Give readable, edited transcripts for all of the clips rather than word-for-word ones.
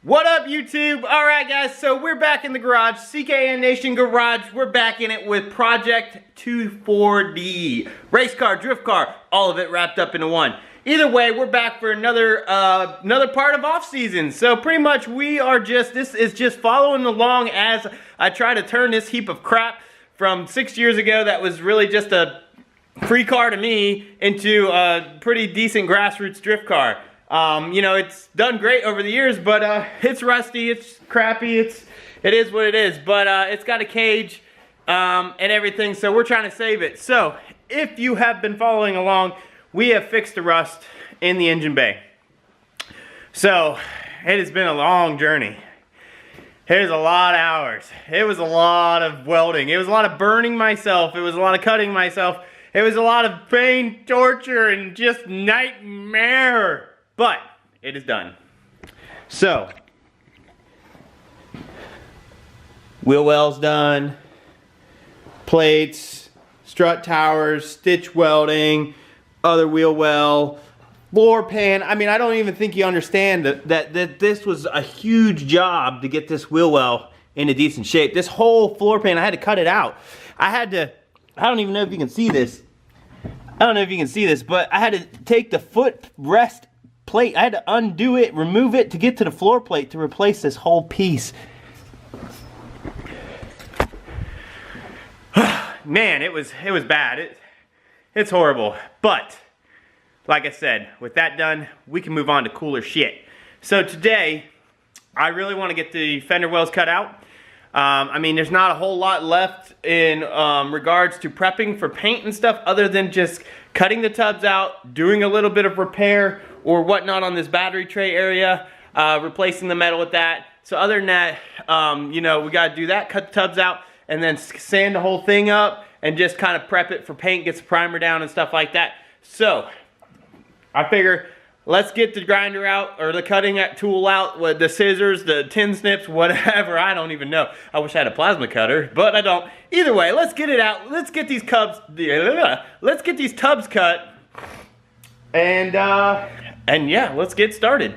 What up, YouTube? All right, guys, so we're back in the garage, ClutchKickerNation garage. We're back in it with Project 24D. Race car, drift car, all of it wrapped up into one. Either way, we're back for another part of off season. So pretty much this is just following along as I try to turn this heap of crap from 6 years ago that was really just a free car to me into a pretty decent grassroots drift car. You know, it's done great over the years, but it's rusty, it's crappy, it is what it is. But it's got a cage and everything, so we're trying to save it. So if you have been following along, we have fixed the rust in the engine bay. So it has been a long journey. It was a lot of hours. It was a lot of welding. It was a lot of burning myself. It was a lot of cutting myself. It was a lot of pain, torture, and just nightmare. But it is done. So, wheel wells done, plates, strut towers, stitch welding, other wheel well, floor pan. I mean, I don't even think you understand that this was a huge job to get this wheel well in a decent shape. This whole floor pan, I had to cut it out. I don't even know if you can see this. I don't know if you can see this, but I had to take the footrest plate. I had to undo it, remove it to get to the floor plate to replace this whole piece. Man, it was bad. It's horrible. But like I said, with that done, we can move on to cooler shit. So today, I really want to get the fender wells cut out. I mean, there's not a whole lot left in regards to prepping for paint and stuff other than just cutting the tubs out, doing a little bit of repair or whatnot on this battery tray area, replacing the metal with that. So other than that, you know, we gotta do that, cut the tubs out, and then sand the whole thing up and just kind of prep it for paint, get the primer down and stuff like that. So I figure let's get the grinder out, or the cutting tool out, with the scissors, the tin snips, whatever, I don't even know. I wish I had a plasma cutter, but I don't. Either way, let's get it out. Let's get these tubs cut. And yeah, let's get started.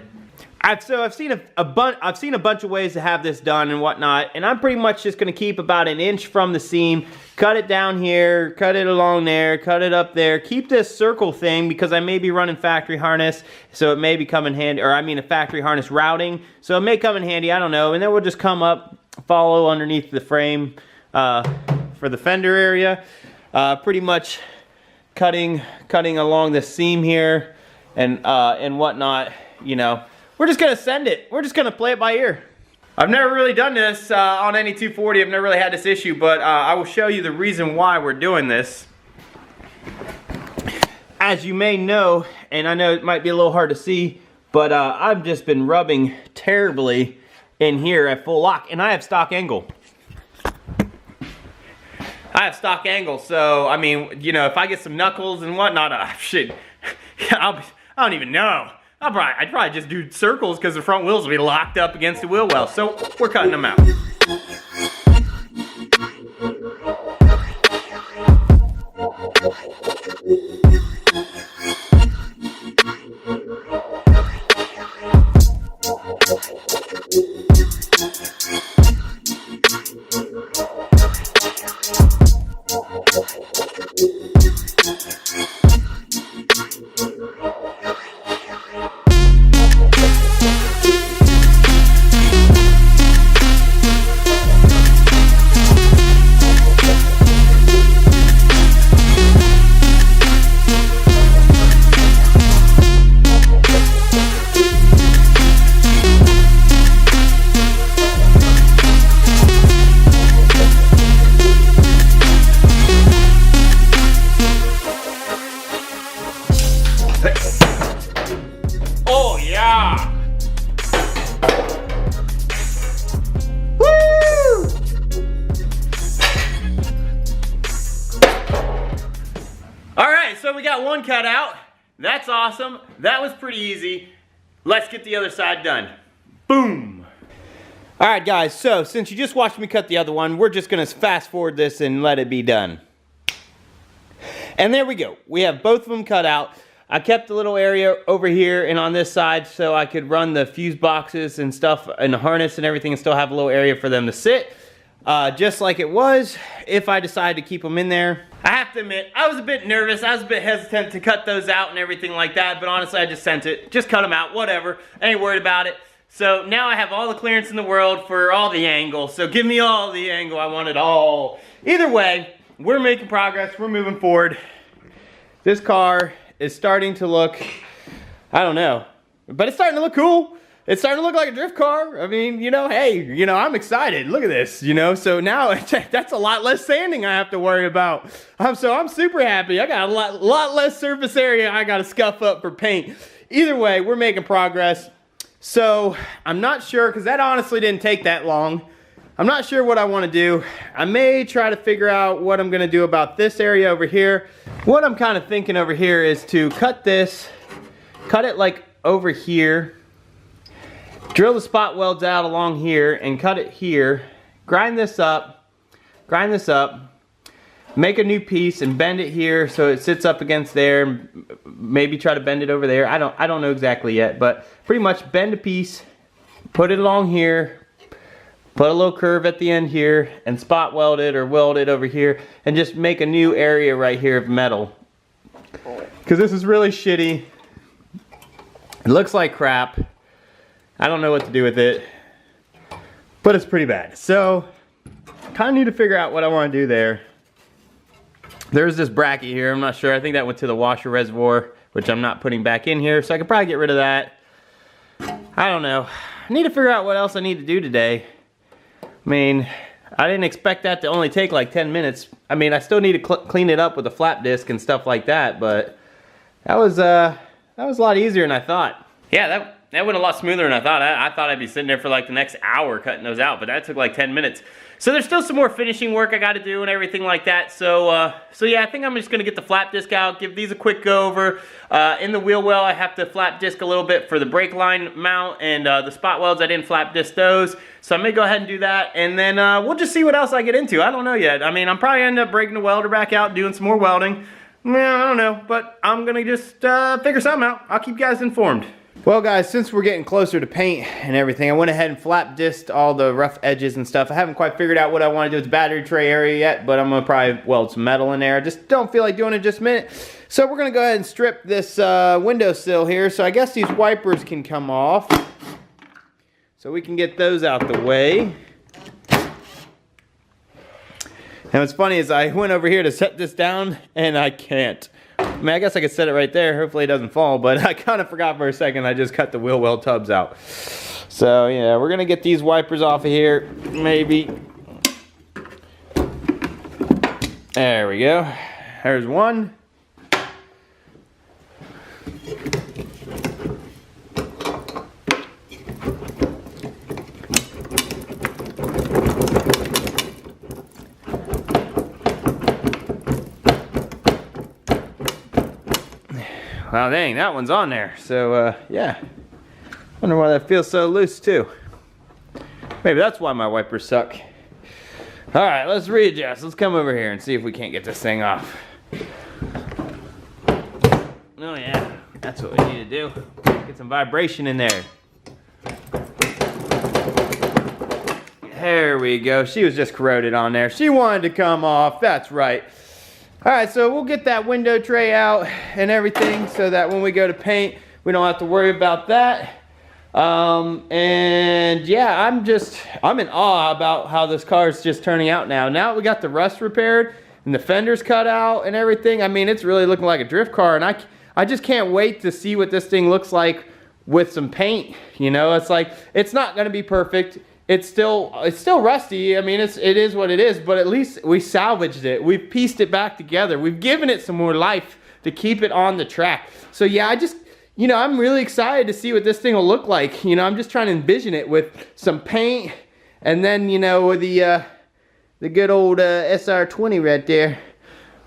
I've seen a bunch of ways to have this done and whatnot, and I'm pretty much just gonna keep about an inch from the seam, cut it down here, cut it along there, cut it up there, keep this circle thing because I may be running factory harness, so it may be coming handy, or I mean a factory harness routing, so it may come in handy, I don't know, and then we'll just come up, follow underneath the frame for the fender area, pretty much cutting along the seam here and whatnot, you know. We're just gonna send it. We're just gonna play it by ear. I've never really done this on any 240. I've never really had this issue, but I will show you the reason why we're doing this. As you may know, and I know it might be a little hard to see, but I've just been rubbing terribly in here at full lock, and I have stock angle. So I mean, you know, if I get some knuckles and whatnot, shit, I don't even know. I'd probably just do circles because the front wheels will be locked up against the wheel well. So we're cutting them out. Oh yeah! Woo! Alright, so we got one cut out. That's awesome. That was pretty easy. Let's get the other side done. Boom! Alright guys, so since you just watched me cut the other one, we're just gonna fast forward this and let it be done. And there we go. We have both of them cut out. I kept a little area over here and on this side so I could run the fuse boxes and stuff and the harness and everything and still have a little area for them to sit. Just like it was if I decide to keep them in there. I have to admit, I was a bit nervous. I was a bit hesitant to cut those out and everything like that, but honestly, I just sent it. Just cut them out, whatever. I ain't worried about it. So now I have all the clearance in the world for all the angle. So give me all the angle. I want it all. Either way, we're making progress. We're moving forward. This car is starting to look, I don't know, but it's starting to look cool. It's starting to look like a drift car. I mean, you know, hey, you know, I'm excited. Look at this, you know. So now that's a lot less sanding I have to worry about. So I'm super happy. I got a lot less surface area I got to scuff up for paint. Either way, we're making progress. So I'm not sure, because that honestly didn't take that long. I'm not sure what I want to do. I may try to figure out what I'm going to do about this area over here. What I'm kind of thinking over here is to cut this, cut it like over here, drill the spot welds out along here and cut it here, grind this up, make a new piece and bend it here so it sits up against there, maybe try to bend it over there. I don't know exactly yet, but pretty much bend a piece, put it along here, put a little curve at the end here and spot weld it or weld it over here and just make a new area right here of metal. Because this is really shitty. It looks like crap. I don't know what to do with it, but it's pretty bad. So, kind of need to figure out what I want to do there. There's this bracket here, I'm not sure. I think that went to the washer reservoir, which I'm not putting back in here, so I could probably get rid of that. I don't know. I need to figure out what else I need to do today. I mean, I didn't expect that to only take like 10 minutes. I mean, I still need to clean it up with a flap disc and stuff like that, but that was a lot easier than I thought. Yeah, that went a lot smoother than I thought. I thought I'd be sitting there for like the next hour cutting those out, but that took like 10 minutes. So there's still some more finishing work I got to do and everything like that. So yeah, I think I'm just going to get the flap disc out, give these a quick go over. In the wheel well, I have to flap disc a little bit for the brake line mount, and the spot welds, I didn't flap disc those. So I may go ahead and do that, and then we'll just see what else I get into. I don't know yet. I mean, I'm probably end up breaking the welder back out, doing some more welding. I don't know, but I'm going to just figure something out. I'll keep you guys informed. Well guys, since we're getting closer to paint and everything, I went ahead and flap disced all the rough edges and stuff. I haven't quite figured out what I want to do with the battery tray area yet, but I'm going to probably weld some metal in there. I just don't feel like doing it just a minute. So we're going to go ahead and strip this windowsill here. So I guess these wipers can come off. So we can get those out the way. And what's funny is I went over here to set this down and I can't. I mean, I guess I could set it right there. Hopefully it doesn't fall, but I kind of forgot for a second. I just cut the wheel well tubs out. So yeah, we're gonna get these wipers off of here, maybe. There we go. There's one. Wow, dang, that one's on there. So, yeah. Wonder why that feels so loose, too. Maybe that's why my wipers suck. All right, let's readjust. Let's come over here and see if we can't get this thing off. Oh, yeah. That's what we need to do. Get some vibration in there. There we go. She was just corroded on there. She wanted to come off. That's right. Alright, so we'll get that window tray out and everything so that when we go to paint, we don't have to worry about that. And yeah, I'm in awe about how this car is just turning out now. Now we got the rust repaired and the fenders cut out and everything. I mean, it's really looking like a drift car, and I just can't wait to see what this thing looks like with some paint. You know, it's like, it's not going to be perfect. It's still rusty. I mean, it is what it is, but at least we salvaged it. We've pieced it back together. We've given it some more life to keep it on the track. So yeah, you know, I'm really excited to see what this thing will look like. You know, I'm just trying to envision it with some paint, and then, you know, the good old SR20 right there.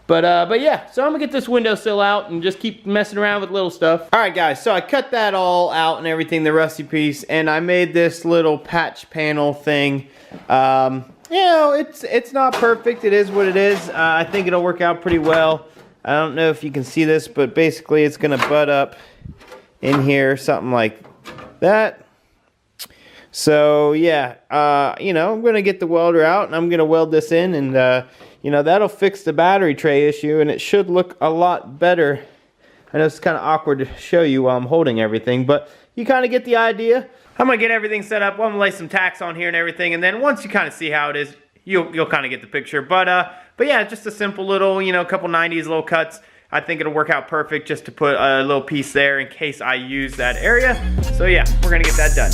But yeah, so I'm gonna get this windowsill out and just keep messing around with little stuff. All right, guys, so I cut that all out and everything, the rusty piece, and I made this little patch panel thing. You know, it's not perfect. It is what it is. I think it'll work out pretty well. I don't know if you can see this, but basically it's gonna butt up in here, something like that. So yeah, you know, I'm gonna get the welder out and I'm gonna weld this in, and you know, that'll fix the battery tray issue, and it should look a lot better. I know it's kind of awkward to show you while I'm holding everything, but you kind of get the idea. I'm gonna get everything set up. I'm gonna lay some tacks on here and everything, and then once you kind of see how it is, you'll kind of get the picture. But yeah, just a simple little, you know, couple 90s little cuts. I think it'll work out perfect just to put a little piece there in case I use that area. So yeah, we're gonna get that done.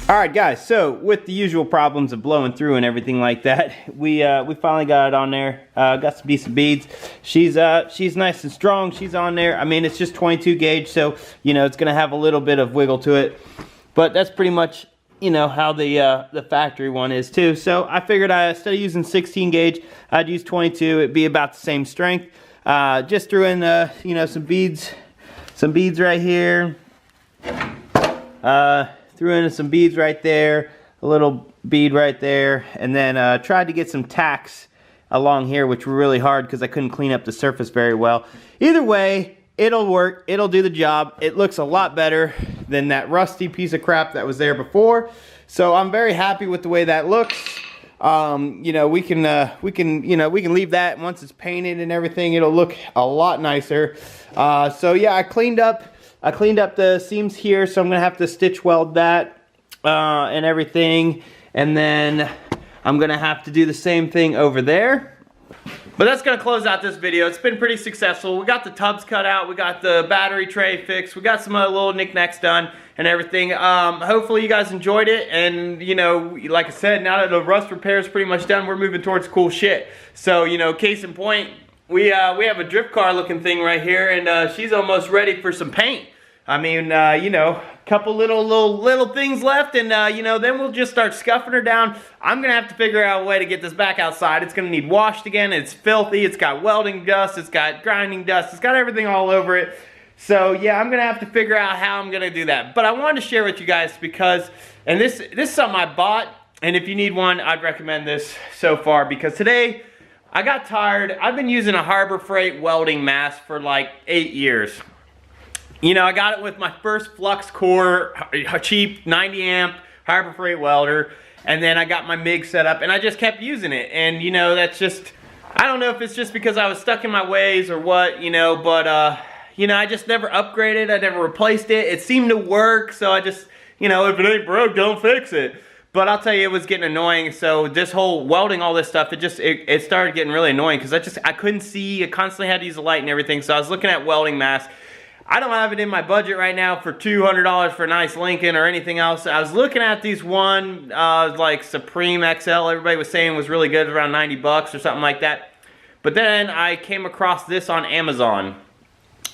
Alright guys, so with the usual problems of blowing through and everything like that, we finally got it on there. Got some decent beads. She's nice and strong. She's on there. I mean, it's just 22 gauge, so you know it's gonna have a little bit of wiggle to it. But that's pretty much, you know, how the factory one is too. So I figured instead of using 16 gauge, I'd use 22. It'd be about the same strength. Just threw in you know, some beads right here. Threw in some beads right there, a little bead right there, and then tried to get some tacks along here, which were really hard because I couldn't clean up the surface very well. Either way, it'll work, it'll do the job. It looks a lot better than that rusty piece of crap that was there before. So I'm very happy with the way that looks. You know, we can leave that once it's painted and everything. It'll look a lot nicer. So yeah, I cleaned up the seams here, so I'm gonna have to stitch weld that and everything, and then I'm gonna have to do the same thing over there. But that's gonna close out this video. It's been pretty successful. We got the tubs cut out, we got the battery tray fixed, we got some other little knickknacks done and everything. Hopefully you guys enjoyed it, and you know, like I said, now that the rust repair is pretty much done, we're moving towards cool shit. So, you know, case in point, we have a drift car looking thing right here, and she's almost ready for some paint. I mean, you know, a couple little things left, and you know, then we'll just start scuffing her down. I'm gonna have to figure out a way to get this back outside. It's gonna need washed again. It's filthy. It's got welding dust. It's got grinding dust. It's got everything all over it. So yeah, I'm gonna have to figure out how I'm gonna do that. But I wanted to share with you guys because, and this is something I bought, and if you need one, I'd recommend this so far, because today I got tired. I've been using a Harbor Freight welding mask for like 8 years. You know, I got it with my first flux core, cheap 90 amp Harbor Freight welder, and then I got my MIG set up, and I just kept using it. And you know, that's just, I don't know if it's just because I was stuck in my ways or what, you know, but you know, I just never upgraded, I never replaced it. It seemed to work, so I just, you know, if it ain't broke, don't fix it. But I'll tell you, it was getting annoying. So this whole welding, all this stuff, it started getting really annoying because I couldn't see. I constantly had to use the light and everything. So I was looking at welding masks. I don't have it in my budget right now for $200 for a nice Lincoln or anything else. I was looking at these one, like Supreme XL, everybody was saying was really good, around 90 bucks or something like that. But then I came across this on Amazon.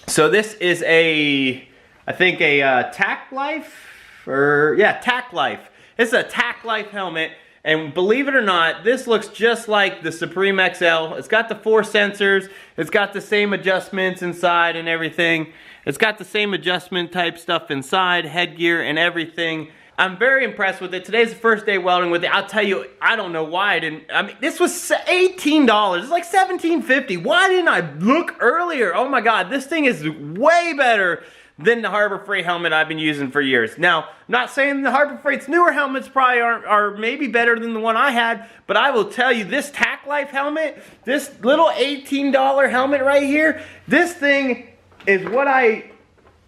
So this is I think a Tack Life, Tack Life. It's a Tack Life helmet. And believe it or not, this looks just like the Supreme XL. It's got the 4 sensors. It's got the same adjustments inside and everything. It's got the same adjustment type stuff inside, headgear and everything. I'm very impressed with it. Today's the first day welding with it. I'll tell you, I don't know why I didn't. I mean, this was $18. It's like $17.50. Why didn't I look earlier? Oh my God, this thing is way better than the Harbor Freight helmet I've been using for years. Now, I'm not saying the Harbor Freight's newer helmets probably are maybe better than the one I had, but I will tell you, this Tack Life helmet, this little $18 helmet right here, this thing is what I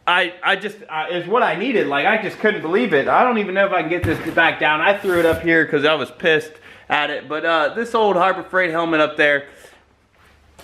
is what I needed. Like, I just couldn't believe it. I don't even know if I can get this back down. I threw it up here because I was pissed at it. But this old Harbor Freight helmet up there,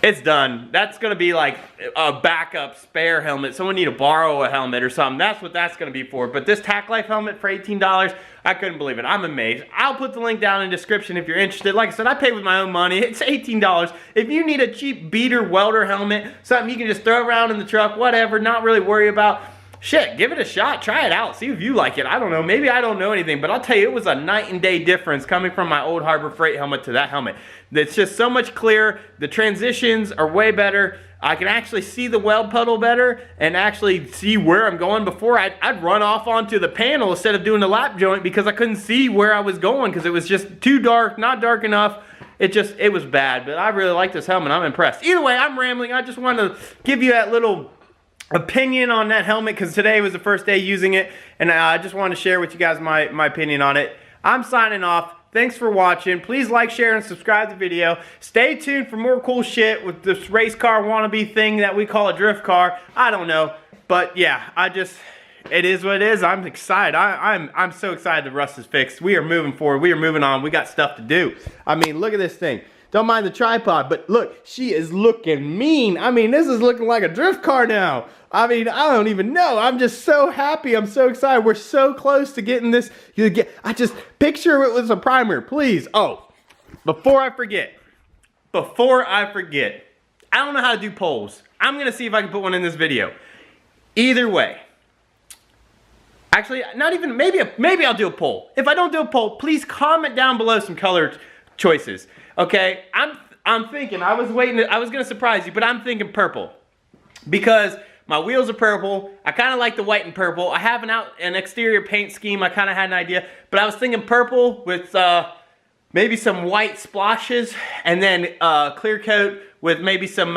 it's done. That's going to be like a backup spare helmet. Someone need to borrow a helmet or something. That's what that's going to be for. But this Tack Life helmet for $18, I couldn't believe it. I'm amazed. I'll put the link down in the description if you're interested. Like I said, I paid with my own money. It's $18. If you need a cheap beater welder helmet, something you can just throw around in the truck, whatever, not really worry about, shit, give it a shot. Try it out. See if you like it. I don't know. Maybe I don't know anything, but I'll tell you, it was a night and day difference coming from my old Harbor Freight helmet to that helmet. It's just so much clearer. The transitions are way better. I can actually see the weld puddle better and actually see where I'm going. Before, I'd run off onto the panel instead of doing the lap joint because I couldn't see where I was going because it was just too dark, not dark enough. It was bad, but I really like this helmet. I'm impressed. Either way, I'm rambling. I just wanted to give you that little opinion on that helmet because today was the first day using it, and I just wanted to share with you guys my opinion on it. I'm signing off. Thanks for watching. Please like, share, and subscribe to the video. Stay tuned for more cool shit with this race car wannabe thing that we call a drift car. I don't know, but yeah, it is what it is. I'm excited. I'm so excited the rust is fixed. We are moving forward. We are moving on. We got stuff to do. I mean, look at this thing. Don't mind the tripod, but look, she is looking mean. I mean, this is looking like a drift car now. I mean, I don't even know. I'm just so happy. I'm so excited. We're so close to getting this. I just picture it with a primer, please. Oh, before I forget, I don't know how to do polls. I'm going to see if I can put one in this video. Either way. Actually, not even, maybe I'll do a poll. If I don't do a poll, please comment down below some color choices. Okay, I'm thinking, I was gonna surprise you, but I'm thinking purple. Because my wheels are purple, I kinda like the white and purple. I have an exterior paint scheme, I kinda had an idea, but I was thinking purple with maybe some white splashes, and then clear coat with maybe some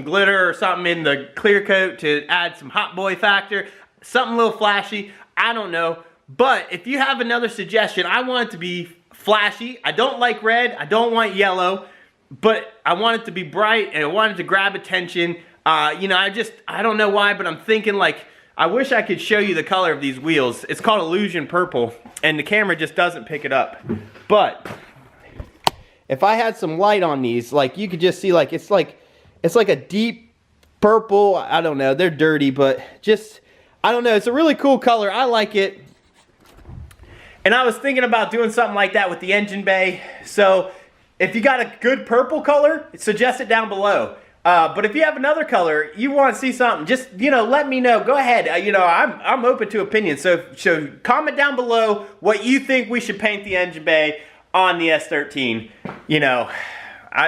glitter or something in the clear coat to add some hot boy factor, something a little flashy, I don't know. But if you have another suggestion, I want it to be flashy. I don't like red. I don't want yellow, but I want it to be bright and I want it to grab attention. You know, I don't know why, but I'm thinking like, I wish I could show you the color of these wheels. It's called Illusion Purple, and the camera just doesn't pick it up. But if I had some light on these, like you could just see, like it's like a deep purple. I don't know. They're dirty, but just I don't know. It's a really cool color. I like it. And I was thinking about doing something like that with the engine bay. So if you got a good purple color, suggest it down below. But if you have another color, you want to see something, just, you know, let me know. Go ahead. You know, I'm open to opinions. So comment down below what you think we should paint the engine bay on the S13. You know,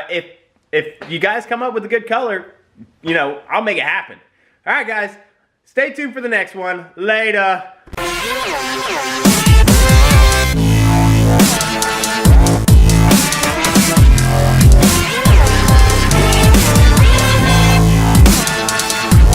if you guys come up with a good color, you know, I'll make it happen. All right, guys. Stay tuned for the next one. Later.